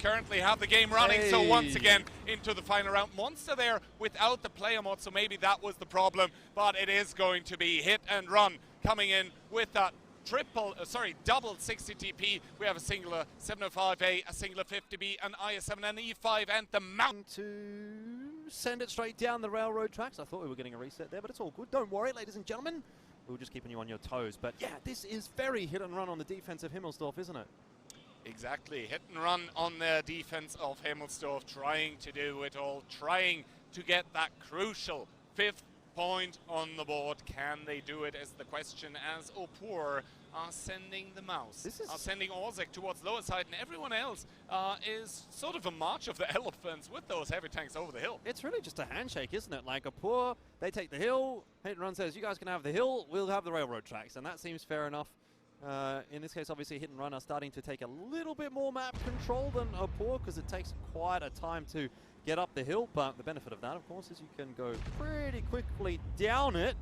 currently have the game running. So once again, into the final round. Monster there without the player mod, so maybe that was the problem. But it is going to be Hit and Run coming in with that double 60 TP. We have a singular 705A, a singular 50B, an IS7, an E5, and the mount to send it straight down the railroad tracks. I thought we were getting a reset there, but it's all good. Don't worry, ladies and gentlemen. We were just keeping you on your toes. But yeah, this is very hit and run on the defense of Himmelsdorf, isn't it? Exactly. Hit and run on the defense of Himmelsdorf, trying to do it all, trying to get that crucial 5th point on the board. Can they do it is the question, as Opur are sending the mouse, are sending Orzek towards lower side, and everyone else is sort of a march of the elephants with those heavy tanks over the hill. It's really just a handshake, isn't it? Like Opur, they take the hill, Hit and Run says, you guys can have the hill, we'll have the railroad tracks, and that seems fair enough. In this case, obviously, Hit and Run are starting to take a little bit more map control than Opur, because it takes quite a time to get up the hill, but the benefit of that, of course, is you can go pretty quickly down it.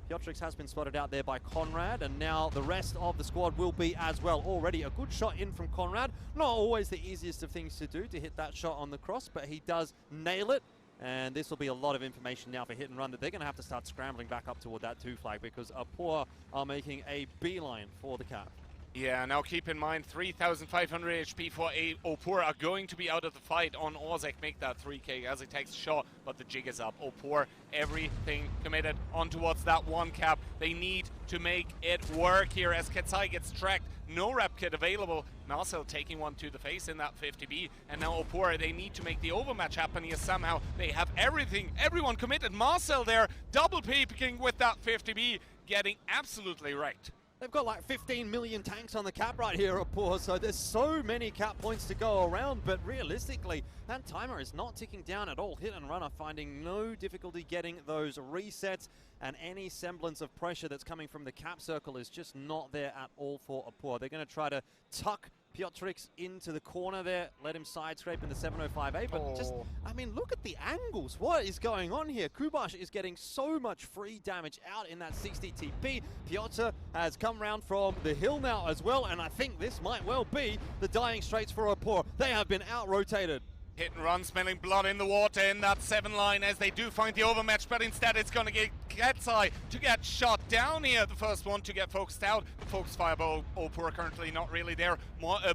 Piotrix has been spotted out there by Conrad, and now the rest of the squad will be as well. Already a good shot in from Conrad. Not always the easiest of things to do, to hit that shot on the cross, but he does nail it. And this will be a lot of information now for Hit and Run that they're going to have to start scrambling back up toward that 2 flag, because Opur are making a beeline for the cap. Yeah, now keep in mind, 3,500 HP for Opur are going to be out of the fight on Orzek. Make that 3k as he takes a shot, but the jig is up. Opur, everything committed on towards that 1 cap. They need to make it work here as Ketsai gets tracked. No rep kit available. Marcel taking one to the face in that 50B. And now Opur, they need to make the overmatch happen here somehow. They have everything, everyone committed. Marcel there, double peeking with that 50B, getting absolutely wrecked. They've got like 15 million tanks on the cap right here, Opur, so there's so many cap points to go around, but realistically, that timer is not ticking down at all. Hit and Run are finding no difficulty getting those resets, and any semblance of pressure that's coming from the cap circle is just not there at all for Opur. They're going to try to tuck Piotrix into the corner there, let him side scrape in the 705A, but just, I mean, look at the angles. What is going on here? Kubash is getting so much free damage out in that 60 TP. Piotr has come round from the hill now as well, and I think this might well be the dying straits for Opur. They have been out-rotated. Hit and Run smelling blood in the water in that 7 line as they do find the overmatch, but instead it's going to get Ketsai to get shot down here. The first one to get focused out. The focus fire by Opur currently not really there.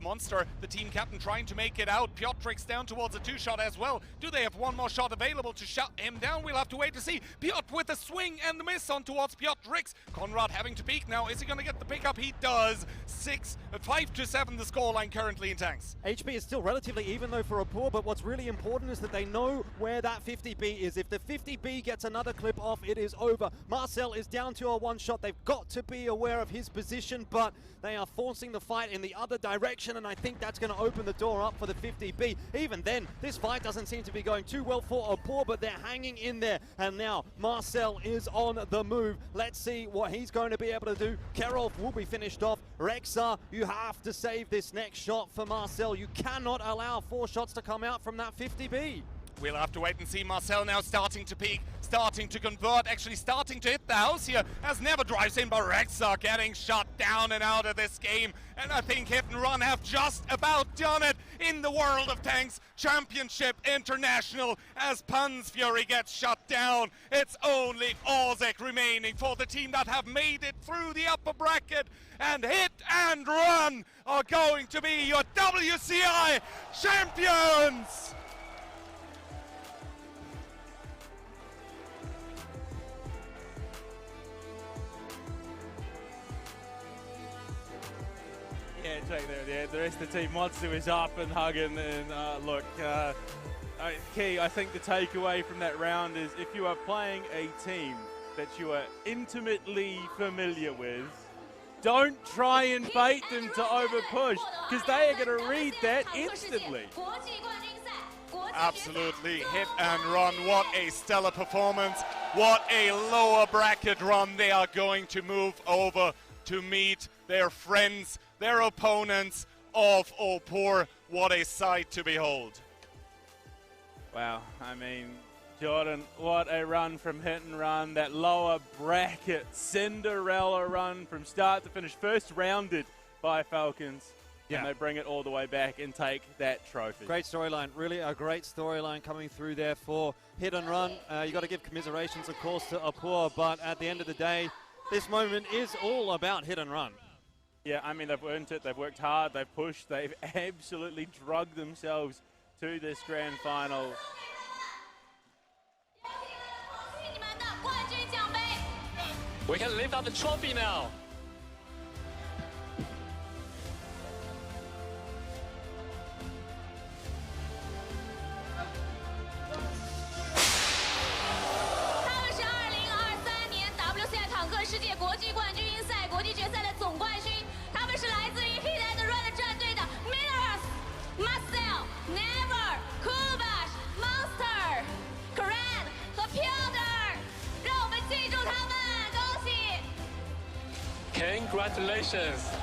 Monster, the team captain, trying to make it out. Piotrix down towards a 2-shot as well. Do they have one more shot available to shut him down? We'll have to wait to see. Piotr with a swing and the miss on towards Piotrix. Conrad having to peek now. Is he going to get the pickup? He does. 5-7 the scoreline currently in tanks. HP is still relatively even though for Opur, but what's really important is that they know where that 50B is. If the 50B gets another clip off, it is over. Marcel is down to a 1-shot. They've got to be aware of his position, but they are forcing the fight in the other direction, and I think that's going to open the door up for the 50B. Even then, this fight doesn't seem to be going too well for Opur, but they're hanging in there, and now Marcel is on the move. Let's see what he's going to be able to do. Kerolf will be finished off. Rexa, you have to save this next shot for Marcel. You cannot allow 4 shots to come out from that 50B. We'll have to wait and see. Marcel now starting to peak, starting to convert, actually starting to hit the house here as Never drives in, but Rexa getting shut down and out of this game. And I think Hit and Run have just about done it in the World of Tanks Championship International as Pun's Fury gets shut down. It's only Orzek remaining for the team that have made it through the upper bracket, and Hit and Run are going to be your WCI champions! Yeah, check there. The rest of the team, Monster is up and hugging. And look, Key, I think the takeaway from that round is if you are playing a team that you are intimately familiar with, don't try and bait them to overpush, because they are going to read that instantly. Absolutely, Hit and Run, what a stellar performance. What a lower bracket run. They are going to move over to meet their friends, their opponents of Opur. What a sight to behold. Wow, I mean, Jordan, what a run from Hit and Run. That lower bracket Cinderella run from start to finish. First rounded by Falcons. and they bring it all the way back and take that trophy. Great storyline, really a great storyline coming through there for Hitandrun. You got to give commiserations, of course, to Opur, but at the end of the day, this moment is all about Hitandrun. Yeah, I mean, they've earned it, they've worked hard, they've pushed, they've absolutely drugged themselves to this grand final. We can lift up the trophy now. Congratulations.